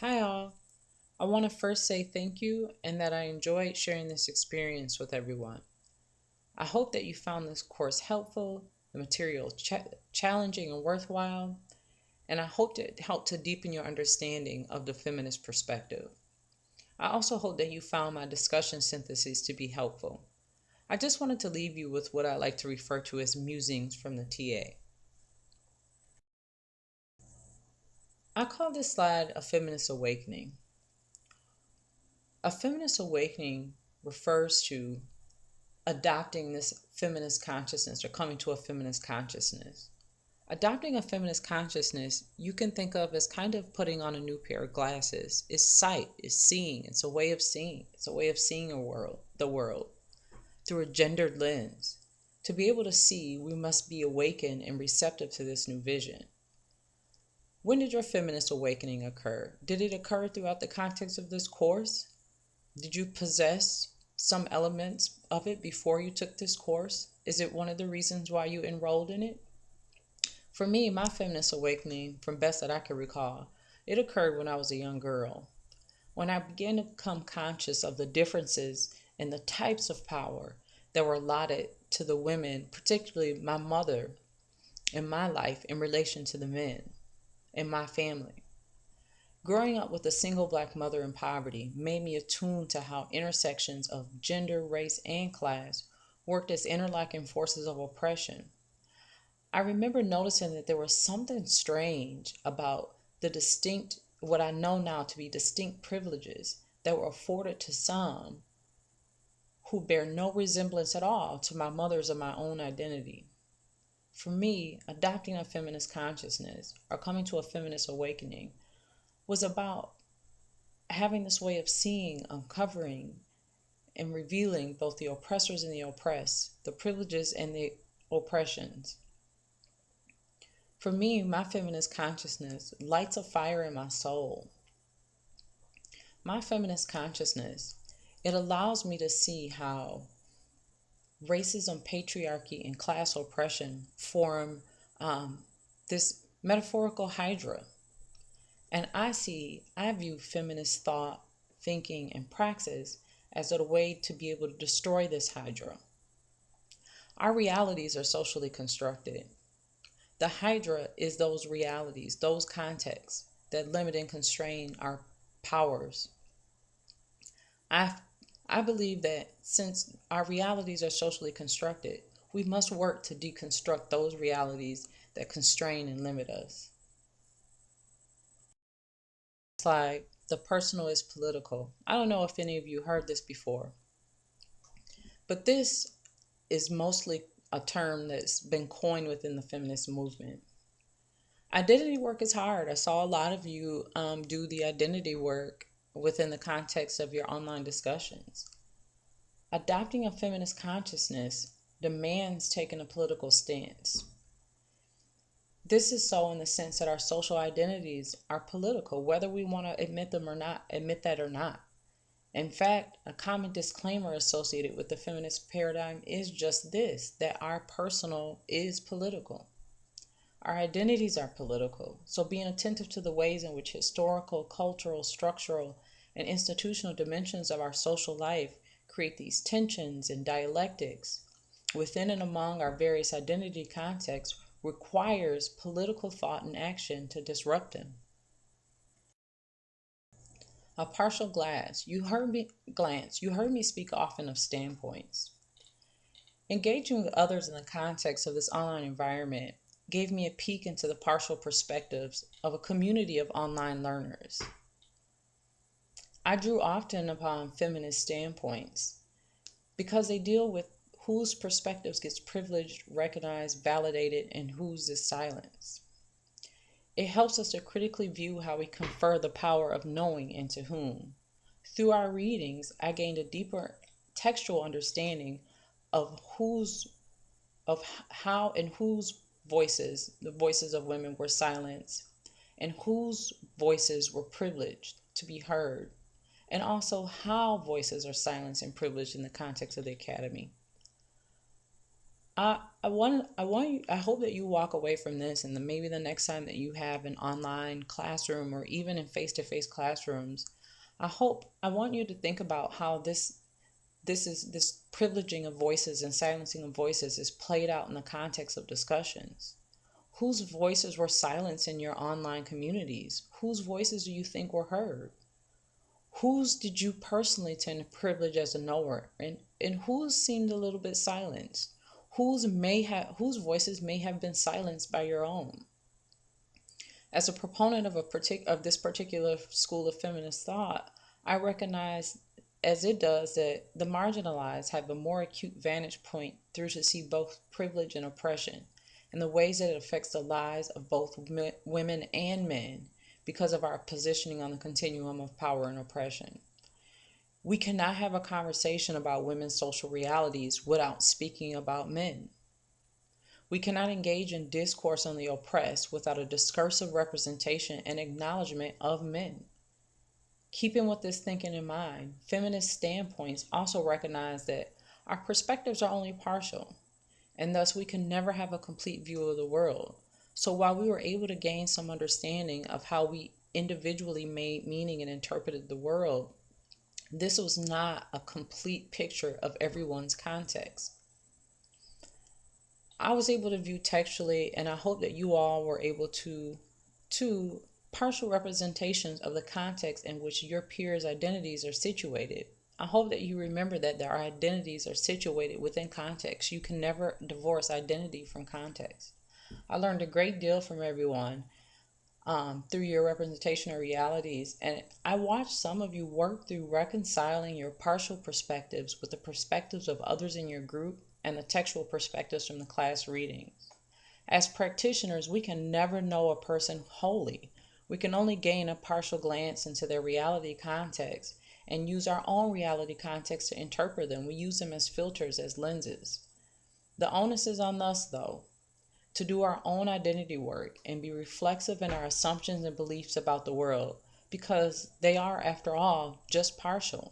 Hi, all. I want to first say thank you and that I enjoyed sharing this experience with everyone. I hope that you found this course helpful, the material challenging and worthwhile, and I hope it helped to deepen your understanding of the feminist perspective. I also hope that you found my discussion synthesis to be helpful. I just wanted to leave you with what I like to refer to as musings from the TA. I call this slide a feminist awakening. A feminist awakening refers to adopting this feminist consciousness or coming to a feminist consciousness. Adopting a feminist consciousness, you can think of as kind of putting on a new pair of glasses. It's sight, it's seeing, it's a way of seeing. It's a way of seeing the world through a gendered lens. To be able to see, we must be awakened and receptive to this new vision. When did your feminist awakening occur? Did it occur throughout the context of this course? Did you possess some elements of it before you took this course? Is it one of the reasons why you enrolled in it? For me, my feminist awakening, from best that I can recall, it occurred when I was a young girl. When I began to become conscious of the differences and the types of power that were allotted to the women, particularly my mother, in my life in relation to the men in my family. Growing up with a single black mother in poverty made me attuned to how intersections of gender, race, and class worked as interlocking forces of oppression. I remember noticing that there was something strange about what I know now to be distinct privileges that were afforded to some who bear no resemblance at all to my mother's or my own identity. For me, adopting a feminist consciousness or coming to a feminist awakening was about having this way of seeing, uncovering, and revealing both the oppressors and the oppressed, the privileges and the oppressions. For me, my feminist consciousness lights a fire in my soul. My feminist consciousness, it allows me to see how racism, patriarchy, and class oppression form this metaphorical hydra. And I view feminist thought, thinking, and praxis as a way to be able to destroy this hydra. Our realities are socially constructed. The hydra is those realities, those contexts that limit and constrain our powers. I, I believe that since our realities are socially constructed, we must work to deconstruct those realities that constrain and limit us. It's like the personal is political. I don't know if any of you heard this before, but this is mostly a term that's been coined within the feminist movement. Identity work is hard. I saw a lot of you do the identity work within the context of your online discussions. Adopting a feminist consciousness demands taking a political stance. This is so in the sense that our social identities are political, whether we want to admit that or not. In fact, a common disclaimer associated with the feminist paradigm is just this, that our personal is political. Our identities are political, so being attentive to the ways in which historical, cultural, structural, and institutional dimensions of our social life create these tensions and dialectics within and among our various identity contexts requires political thought and action to disrupt them. A partial glance. You heard me speak often of standpoints. Engaging with others in the context of this online environment gave me a peek into the partial perspectives of a community of online learners. I drew often upon feminist standpoints because they deal with whose perspectives gets privileged, recognized, validated, and whose is silenced. It helps us to critically view how we confer the power of knowing into whom. Through our readings, I gained a deeper textual understanding of how and whose voices, the voices of women, were silenced, and whose voices were privileged to be heard, and also how voices are silenced and privileged in the context of the academy. I hope that you walk away from this, and then maybe the next time that you have an online classroom or even in face-to-face classrooms, I want you to think about how this privileging of voices and silencing of voices is played out in the context of discussions. Whose voices were silenced in your online communities? Whose voices do you think were heard? Whose did you personally tend to privilege as a knower, and whose seemed a little bit silenced? Whose voices may have been silenced by your own? As a proponent of this particular school of feminist thought, I recognize, as it does, that the marginalized have a more acute vantage point through to see both privilege and oppression, and the ways that it affects the lives of both women and men because of our positioning on the continuum of power and oppression. We cannot have a conversation about women's social realities without speaking about men. We cannot engage in discourse on the oppressed without a discursive representation and acknowledgement of men. Keeping with this thinking in mind, feminist standpoints also recognize that our perspectives are only partial, and thus we can never have a complete view of the world. So while we were able to gain some understanding of how we individually made meaning and interpreted the world, this was not a complete picture of everyone's context. I was able to view textually, and I hope that you all were able to partial representations of the context in which your peers' identities are situated. I hope that you remember that their identities are situated within context. You can never divorce identity from context. I learned a great deal from everyone through your representation of realities, and I watched some of you work through reconciling your partial perspectives with the perspectives of others in your group and the textual perspectives from the class readings. As practitioners, we can never know a person wholly. We can only gain a partial glance into their reality context and use our own reality context to interpret them. We use them as filters, as lenses. The onus is on us, though, to do our own identity work and be reflexive in our assumptions and beliefs about the world, because they are, after all, just partial.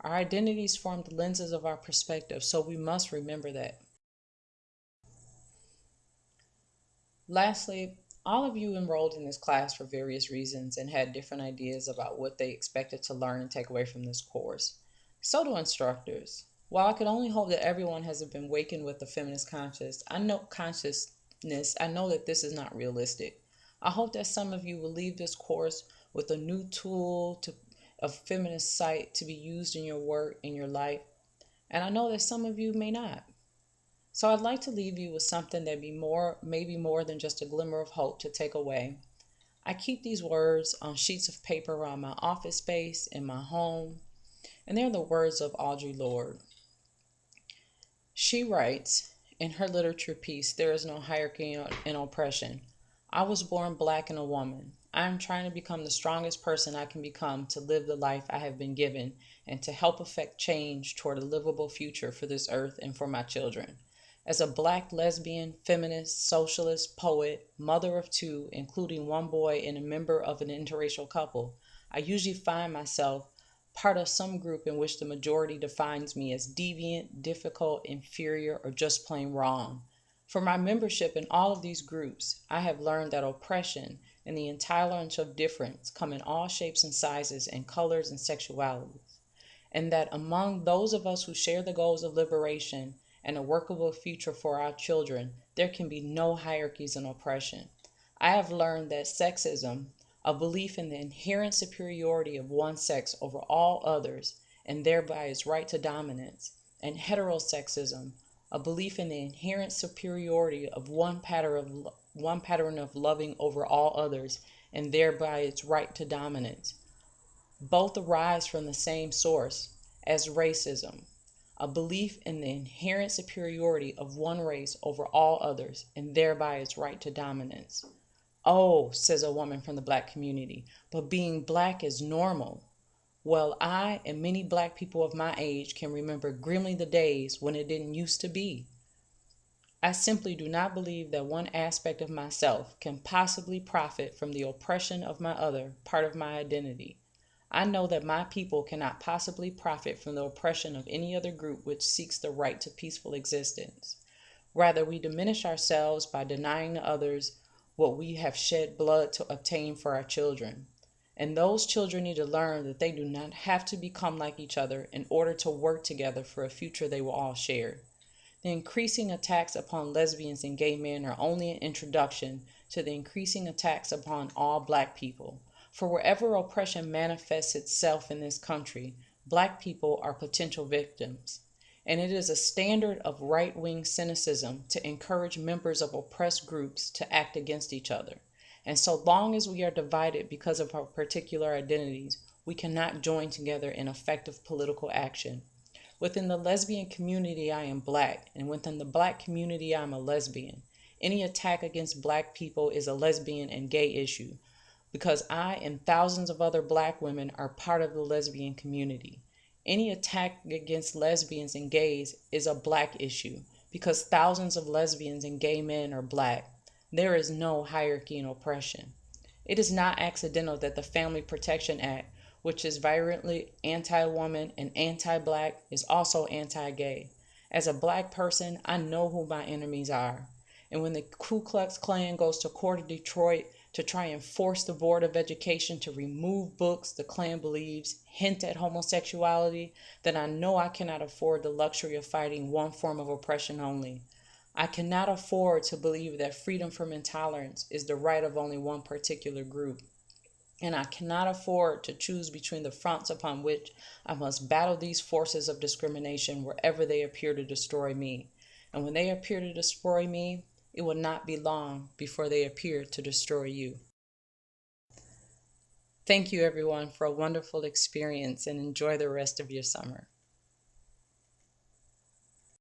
Our identities form the lenses of our perspective, so we must remember that. Lastly, all of you enrolled in this class for various reasons and had different ideas about what they expected to learn and take away from this course. So do instructors. While I could only hope that everyone has been wakened with the feminist consciousness, I know that this is not realistic. I hope that some of you will leave this course with a new tool of feminist sight to be used in your work, in your life, and I know that some of you may not. So I'd like to leave you with something that maybe more than just a glimmer of hope to take away. I keep these words on sheets of paper around my office space, in my home, and they're the words of Audre Lorde. She writes in her literature piece, "There is no hierarchy in oppression. I was born black and a woman. I am trying to become the strongest person I can become to live the life I have been given and to help effect change toward a livable future for this earth and for my children. As a black lesbian, feminist, socialist, poet, mother of two, including one boy and a member of an interracial couple, I usually find myself part of some group in which the majority defines me as deviant, difficult, inferior, or just plain wrong. For my membership in all of these groups, I have learned that oppression and the intolerance of difference come in all shapes and sizes and colors and sexualities, and that among those of us who share the goals of liberation and a workable future for our children, there can be no hierarchies in oppression. I have learned that sexism, a belief in the inherent superiority of one sex over all others, and thereby its right to dominance, and heterosexism, a belief in the inherent superiority of one pattern of loving over all others, and thereby its right to dominance, both arise from the same source as racism, a belief in the inherent superiority of one race over all others, and thereby its right to dominance. Oh, says a woman from the black community, but being black is normal. Well, I and many black people of my age can remember grimly the days when it didn't used to be. I simply do not believe that one aspect of myself can possibly profit from the oppression of my other part of my identity. I know that my people cannot possibly profit from the oppression of any other group which seeks the right to peaceful existence. Rather, we diminish ourselves by denying to others what we have shed blood to obtain for our children. And those children need to learn that they do not have to become like each other in order to work together for a future they will all share. The increasing attacks upon lesbians and gay men are only an introduction to the increasing attacks upon all Black people. For wherever oppression manifests itself in this country, Black people are potential victims. And it is a standard of right-wing cynicism to encourage members of oppressed groups to act against each other. And so long as we are divided because of our particular identities, we cannot join together in effective political action. Within the lesbian community, I am Black, and within the Black community, I am a lesbian. Any attack against Black people is a lesbian and gay issue, because I and thousands of other Black women are part of the lesbian community. Any attack against lesbians and gays is a Black issue, because thousands of lesbians and gay men are Black. There is no hierarchy in oppression. It is not accidental that the Family Protection Act, which is virulently anti-woman and anti-Black, is also anti-gay. As a Black person, I know who my enemies are. And when the Ku Klux Klan goes to court in Detroit to try and force the Board of Education to remove books the Klan believes hint at homosexuality, then I know I cannot afford the luxury of fighting one form of oppression only. I cannot afford to believe that freedom from intolerance is the right of only one particular group. And I cannot afford to choose between the fronts upon which I must battle these forces of discrimination wherever they appear to destroy me. And when they appear to destroy me, it will not be long before they appear to destroy you. Thank you, everyone, for a wonderful experience, and enjoy the rest of your summer.